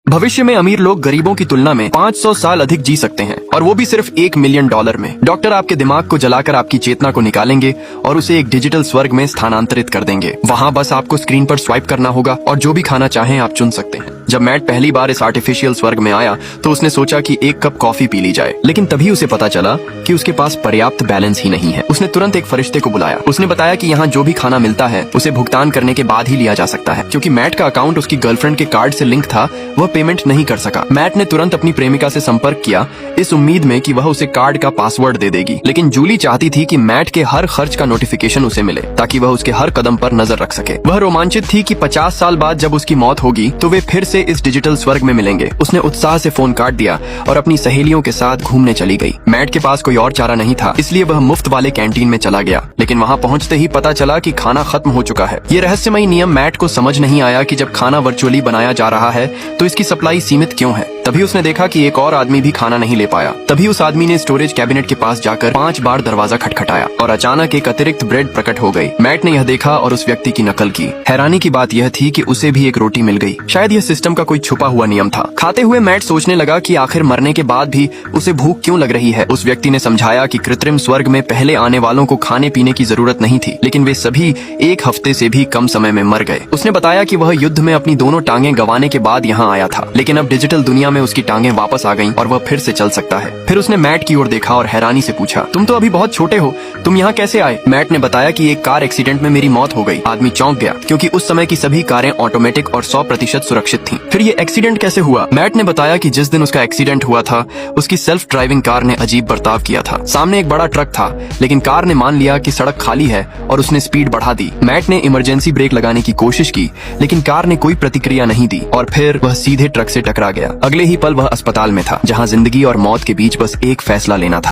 भविष्य में अमीर लोग गरीबों की तुलना में 500 साल अधिक जी सकते हैं और वो भी सिर्फ $1 मिलियन में। डॉक्टर आपके दिमाग को जलाकर आपकी चेतना को निकालेंगे और उसे एक डिजिटल स्वर्ग में स्थानांतरित कर देंगे। वहाँ बस आपको स्क्रीन पर स्वाइप करना होगा और जो भी खाना चाहें आप चुन सकते हैं। जब मैट पहली बार इस आर्टिफिशियल स्वर्ग में आया तो उसने सोचा कि 1 कप कॉफी पी ली जाए, लेकिन तभी उसे पता चला कि उसके पास पर्याप्त बैलेंस ही नहीं है। उसने तुरंत एक फरिश्ते को बुलाया। उसने बताया कि यहाँ जो भी खाना मिलता है उसे भुगतान करने के बाद ही लिया जा सकता है। क्योंकि मैट का अकाउंट उसकी गर्लफ्रेंड के कार्ड से लिंक था, वह पेमेंट नहीं कर सका। मैट ने तुरंत अपनी प्रेमिका से संपर्क किया, इस उम्मीद में कि वह उसे कार्ड का पासवर्ड दे देगी। लेकिन जूली चाहती थी कि मैट के हर खर्च का नोटिफिकेशन उसे मिले ताकि वह उसके हर कदम पर नजर रख सके। वह रोमांचित थी कि 50 साल बाद जब उसकी मौत होगी तो वे फिर से इस डिजिटल स्वर्ग में मिलेंगे। उसने उत्साह से फोन काट दिया और अपनी सहेलियों के साथ घूमने चली गई। मैट के पास कोई और चारा नहीं था, इसलिए वह मुफ्त वाले कैंटीन में चला गया। लेकिन वहाँ पहुँचते ही पता चला कि खाना खत्म हो चुका है। ये रहस्यमयी नियम मैट को समझ नहीं आया कि जब खाना वर्चुअली बनाया जा रहा है तो इसकी सप्लाई सीमित क्यों है। तभी उसने देखा कि एक और आदमी भी खाना नहीं ले पाया। तभी उस आदमी ने स्टोरेज कैबिनेट के पास जाकर 5 बार दरवाजा खटखटाया और अचानक एक अतिरिक्त ब्रेड प्रकट हो गई। मैट ने यह देखा और उस व्यक्ति की नकल की। हैरानी की बात यह थी कि उसे भी एक रोटी मिल गई। शायद यह सिस्टम का कोई छुपा हुआ नियम था। खाते हुए मैट सोचने लगा कि आखिर मरने के बाद भी उसे भूख क्यों लग रही है। उस व्यक्ति ने समझाया कि कृत्रिम स्वर्ग में पहले आने वालों को खाने पीने की जरूरत नहीं थी, लेकिन वे सभी 1 हफ्ते से भी कम समय में मर गए। उसने बताया कि वह युद्ध में अपनी दोनों टांगे गंवाने के बाद यहाँ आया था, लेकिन अब डिजिटल दुनिया में उसकी टांगे वापस आ गईं और वह फिर से चल सकता है। फिर उसने मैट की ओर देखा और हैरानी से पूछा, तुम तो अभी बहुत छोटे हो, तुम यहाँ कैसे आए? मैट ने बताया कि एक कार एक्सीडेंट में मेरी मौत हो गई। आदमी चौंक गया क्योंकि उस समय की सभी कारें ऑटोमेटिक और 100% सुरक्षित थीं। फिर ये एक्सीडेंट कैसे हुआ? मैट ने बताया कि जिस दिन उसका एक्सीडेंट हुआ था उसकी सेल्फ ड्राइविंग कार ने अजीब बर्ताव किया था। सामने एक बड़ा ट्रक था, लेकिन कार ने मान लिया कि सड़क खाली है और उसने स्पीड बढ़ा दी। मैट ने इमरजेंसी ब्रेक लगाने की कोशिश की, लेकिन कार ने कोई प्रतिक्रिया नहीं दी और फिर वह सीधे ट्रक से टकरा गया। अगले ही पल वह अस्पताल में था, जहाँ जिंदगी और मौत के बीच बस एक फैसला लेना था।